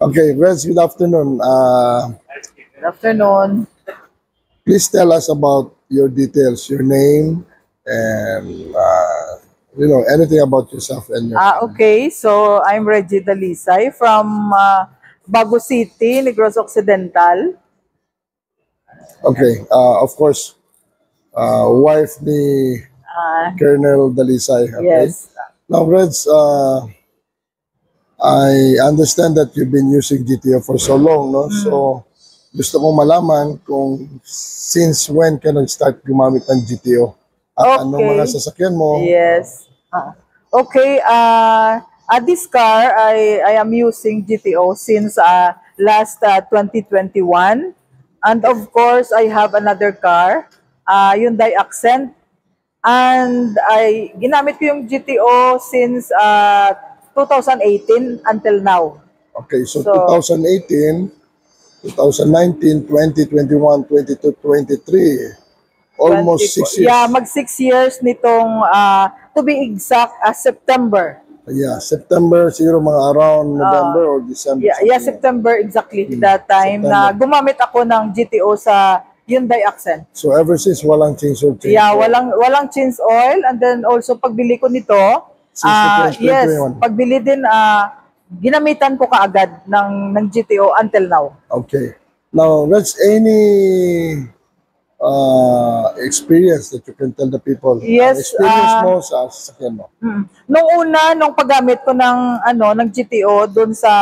Okay, Reds, good afternoon. Good afternoon. Please tell us about your details, your name, and anything about yourself and your family. Okay. So, I'm Reggie Dalisay from Bago City, Negros Occidental. Okay, of course, wife ni Uh, Colonel Dalisay. Okay. yes. Now, Reds, I understand that you've been using GTO for so long, no? So, gusto kong malaman kung since when ka nag-start gumamit ng GTO at anong mga Okay. sasakyan mo. Yes. Okay. This car, I am using GTO since last 2021. And of course, I have another car, Hyundai Accent. And ginamit ko yung GTO since 2018 until now. Okay, so So, 2018, 2019, 20, 21, 22, 23. Almost 6 years. Yeah, mag 6 years nitong, to be exact, September. Yeah, September, siguro mga around November or December. Yeah, September exactly. That time na gumamit ako ng GTO sa Hyundai Accent. So ever since, walang change or change? Yeah, walang change oil. And then also, pagbili ko nito, Since yes, 2021. pagbili din, ginamitan ko kaagad ng GTO until now. Okay. Now, that's any experience that you can tell the people. Yes, Experience mo sa sasakyan mo. Nung una, nung paggamit ko ng GTO doon sa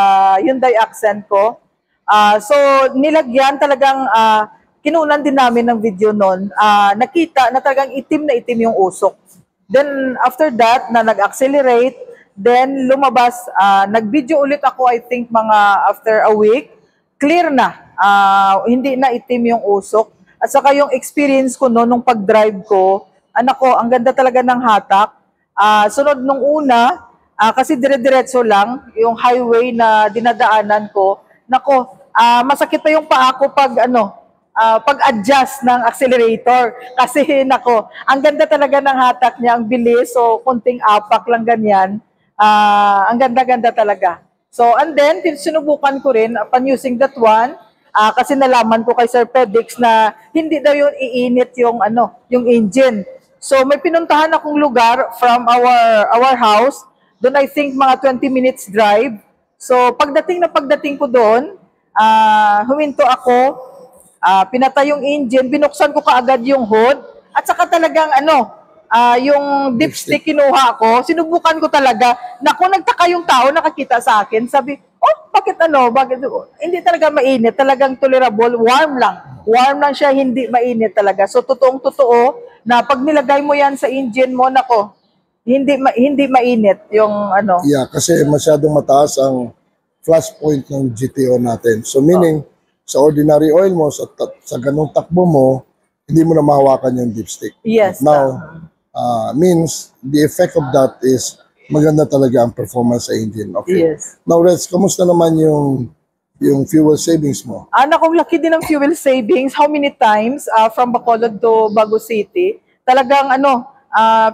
Hyundai Accent ko, so nilagyan talagang, kinunan din namin ng video noon, nakita na talagang itim na itim yung usok. Then after that, na nag-accelerate, then lumabas, nag-video ulit ako, I think mga after a week, clear na, hindi na itim yung usok. At saka yung experience ko nung pag-drive ko, anak ko, ang ganda talaga ng hatak. Sunod nung una, kasi dire-diretso lang, yung highway na dinadaanan ko, nako, masakit pa yung paa ko pag-adjust ng accelerator. Kasi nako, ang ganda talaga ng hatak niya, ang bilis, so konting apak lang ganyan. Ang ganda-ganda talaga. So, and then, sinubukan ko rin, upon using that one, kasi nalaman ko kay Sir Pedix na hindi daw yun iinit yung engine. So may pinuntahan akong lugar from our house. Doon I think mga 20 minutes drive. So pagdating ko doon, huminto ako, pinatay yung engine, binuksan ko kaagad yung hood, at saka talagang yung dipstick kinuha ko, sinubukan ko talaga. Naku, nagtaka yung tao nakakita sa akin. Sabi, bakit hindi talaga mainit, talagang tolerable, warm lang siya, hindi mainit talaga. So totoong-totoo na pag nilagay mo yan sa engine mo, nako, hindi mainit yung Yeah, kasi masyadong mataas ang flash point ng GTO natin. So meaning, sa ordinary oil mo, sa ganung takbo mo, hindi mo na mahawakan yung dipstick. Yes. Now, means the effect of that is maganda talaga ang performance sa engine. Okay. Yes. Now, Reds, kamusta naman yung fuel savings mo? Kung laki din ng fuel savings, how many times from Bacolod to Bago City, talagang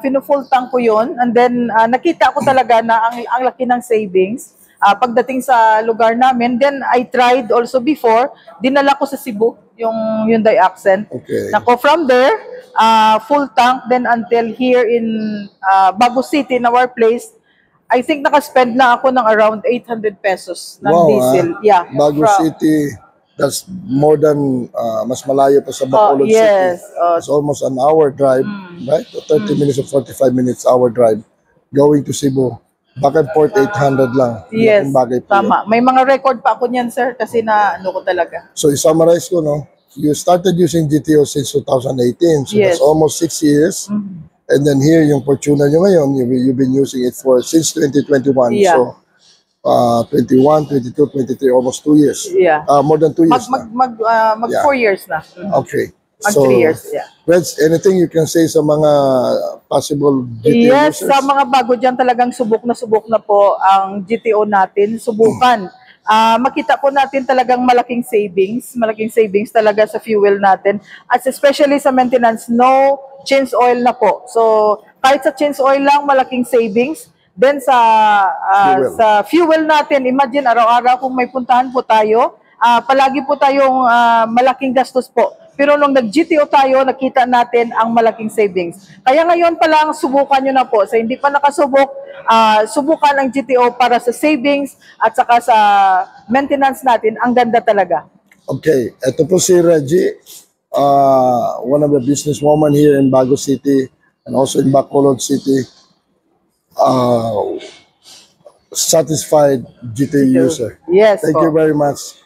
pinu-full tank ko yun. And then nakita ko talaga na ang laki ng savings pagdating sa lugar namin. Then I tried also before, dinala ko sa Cebu yung Hyundai Accent. Okay. Nako, from there, full tank, then until here in Bago City, in our place, I think naka-spend na ako ng around 800 pesos ng diesel. Yeah. Bago City, that's more than, mas malayo pa sa Bacolod yes. City. It's almost an hour drive, right? 30 minutes or 45 minutes hour drive going to Cebu. Back and forth, 800 lang. Yes, Bagay po tama. May mga record pa ako niyan, sir, kasi ko talaga. So, i-summarize ko, no? You started using GTO since 2018. So, Yes. that's almost 6 years. And then here, yung Fortuner nyo ngayon, you've been using it since 2021. Yeah. So, 21, 22, 23, almost 2 years. Yeah. More than 2 years Mag 4 years na. Okay. Mag 3 years, yeah. Reds, anything you can say sa mga possible GTO Yes, users? sa mga bago dyan talagang subok na po ang GTO natin. Subukan. Makita po natin talagang malaking savings talaga sa fuel natin. At especially sa maintenance, no change oil na po. So, kahit sa change oil lang, malaking savings. Then Fuel. sa fuel natin, imagine araw-araw kung may puntahan po tayo, palagi po tayong malaking gastos po. Pero nung nag-GTO tayo, nakita natin ang malaking savings. Kaya ngayon pa lang, subukan nyo na po. Sa hindi pa nakasubok, subukan ang GTO para sa savings at saka sa maintenance natin. Ang ganda talaga. Okay, ito po si Reggie, one of the businesswoman here in Bago City and also in Bacolod City. Satisfied GTO user. Yes Thank po. you very much.